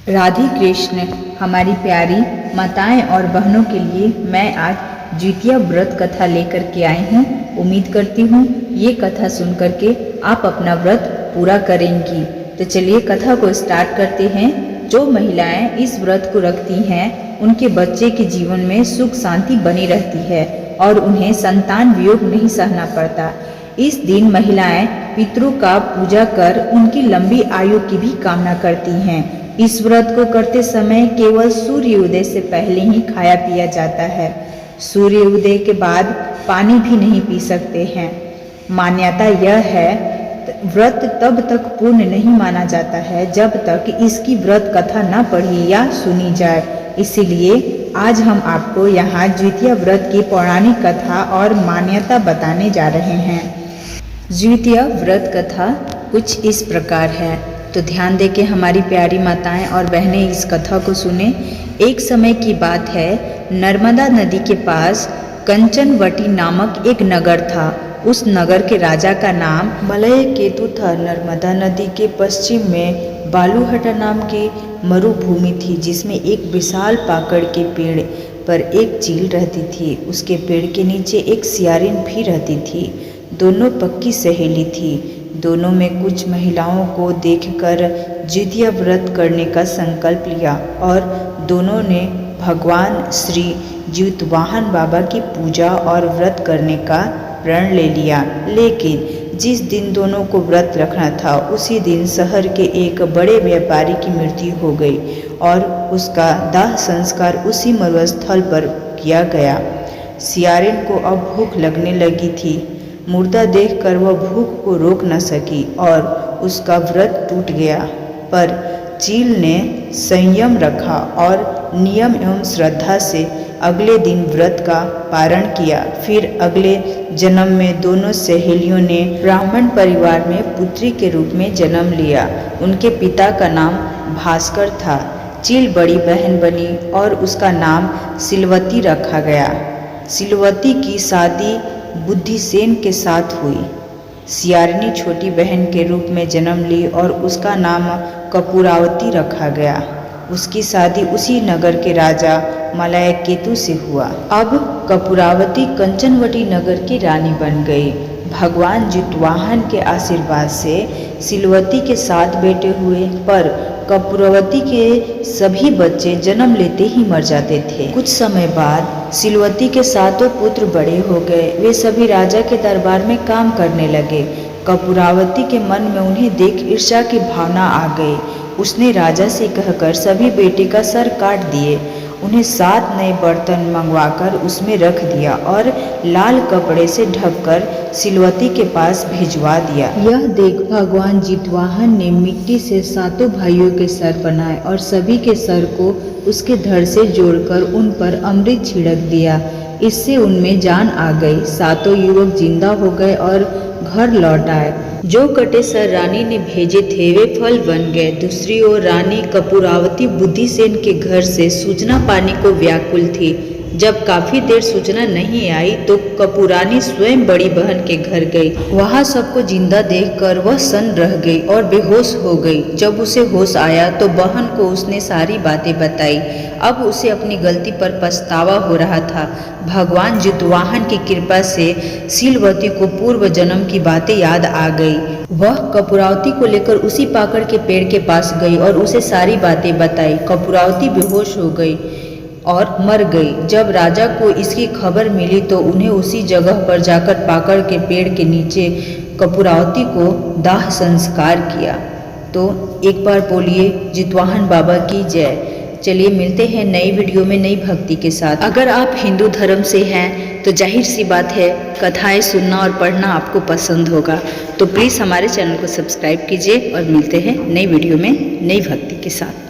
राधे कृष्ण। हमारी प्यारी माताएं और बहनों के लिए मैं आज द्वितीय व्रत कथा लेकर के आई हूँ। उम्मीद करती हूँ ये कथा सुन करके आप अपना व्रत पूरा करेंगी। तो चलिए कथा को स्टार्ट करते हैं। जो महिलाएं इस व्रत को रखती हैं उनके बच्चे के जीवन में सुख शांति बनी रहती है और उन्हें संतान वियोग नहीं सहना पड़ता। इस दिन महिलाएं पितरों का पूजा कर उनकी लंबी आयु की भी कामना करती हैं। इस व्रत को करते समय केवल सूर्य उदय से पहले ही खाया पिया जाता है। सूर्य उदय के बाद पानी भी नहीं पी सकते हैं। मान्यता यह है व्रत तब तक पूर्ण नहीं माना जाता है जब तक इसकी व्रत कथा न पढ़ी या सुनी जाए। इसीलिए आज हम आपको यहाँ द्वितीय व्रत की पौराणिक कथा और मान्यता बताने जा रहे हैं। द्वितीय व्रत कथा कुछ इस प्रकार है, तो ध्यान दे के हमारी प्यारी माताएं और बहनें इस कथा को सुने। एक समय की बात है, नर्मदा नदी के पास कंचनवटी नामक एक नगर था। उस नगर के राजा का नाम मलय केतु था। नर्मदा नदी के पश्चिम में बालूहटा नाम की मरुभूमि थी, जिसमें एक विशाल पाकड़ के पेड़ पर एक चील रहती थी। उसके पेड़ के नीचे एक सियारिन भी रहती थी। दोनों पक्की सहेली थी। दोनों में कुछ महिलाओं को देखकर द्वितीय व्रत करने का संकल्प लिया और दोनों ने भगवान श्री जितवाहन बाबा की पूजा और व्रत करने का प्रण ले लिया। लेकिन जिस दिन दोनों को व्रत रखना था उसी दिन शहर के एक बड़े व्यापारी की मृत्यु हो गई और उसका दाह संस्कार उसी मरुस्थल पर किया गया। सियारिन को अब भूख लगने लगी थी। मुर्दा देखकर वह भूख को रोक न सकी और उसका व्रत टूट गया। पर चील ने संयम रखा और नियम एवं श्रद्धा से अगले दिन व्रत का पारण किया। फिर अगले जन्म में दोनों सहेलियों ने ब्राह्मण परिवार में पुत्री के रूप में जन्म लिया। उनके पिता का नाम भास्कर था। चील बड़ी बहन बनी और उसका नाम सिलवती रखा गया। सिलवती की शादी बुद्धिसेन के साथ हुई। सियारिनी छोटी बहन के रूप में जन्म ली और उसका नाम कपूरावती रखा गया। उसकी शादी उसी नगर के राजा मलय केतु से हुआ। अब कपूरावती कंचनवटी नगर की रानी बन गई। भगवान जितवाहन के आशीर्वाद से सिलवती के 7 बेटे हुए, पर कपूरावती के सभी बच्चे जन्म लेते ही मर जाते थे। कुछ समय बाद सिलवती के 7 पुत्र बड़े हो गए। वे सभी राजा के दरबार में काम करने लगे। कपूरावती के मन में उन्हें देख ईर्ष्या की भावना आ गई। उसने राजा से कहकर सभी बेटे का सर काट दिए। उन्हें 7 नए बर्तन मंगवाकर उसमें रख दिया और लाल कपड़े से ढककर सिलवती के पास भिजवा दिया। यह देख भगवान जितवाहन ने मिट्टी से 7 भाइयों के सर बनाए और सभी के सर को उसके धड़ से जोड़कर उन पर अमृत छिड़क दिया। इससे उनमें जान आ गई। 7 युवक जिंदा हो गए और घर लौट आए। जो कटे सर रानी ने भेजे थे वे फल बन गए। दूसरी ओर रानी कपूरावती बुद्धिसेन के घर से सूचना पाने को व्याकुल थी। जब काफी देर सूचना नहीं आई तो कपूरानी स्वयं बड़ी बहन के घर गई। वहां सबको जिंदा देखकर वह सन्न रह गई और बेहोश हो गई। जब उसे होश आया तो बहन को उसने सारी बातें बताई। अब उसे अपनी गलती पर पछतावा हो रहा था। भगवान जितवाहन की कृपा से सिलवती को पूर्व जन्म की बातें याद आ गई। वह कपूरावती को लेकर उसी पाकड़ के पेड़ के पास गई और उसे सारी बातें बताई। कपूरावती बेहोश हो गई और मर गई। जब राजा को इसकी खबर मिली तो उन्हें उसी जगह पर जाकर पाकड़ के पेड़ के नीचे कपूरावती को दाह संस्कार किया। तो एक बार बोलिए जितवाहन बाबा की जय। चलिए मिलते हैं नई वीडियो में नई भक्ति के साथ। अगर आप हिंदू धर्म से हैं तो जाहिर सी बात है कथाएं सुनना और पढ़ना आपको पसंद होगा। तो प्लीज़ हमारे चैनल को सब्सक्राइब कीजिए और मिलते हैं नई वीडियो में नई भक्ति के साथ।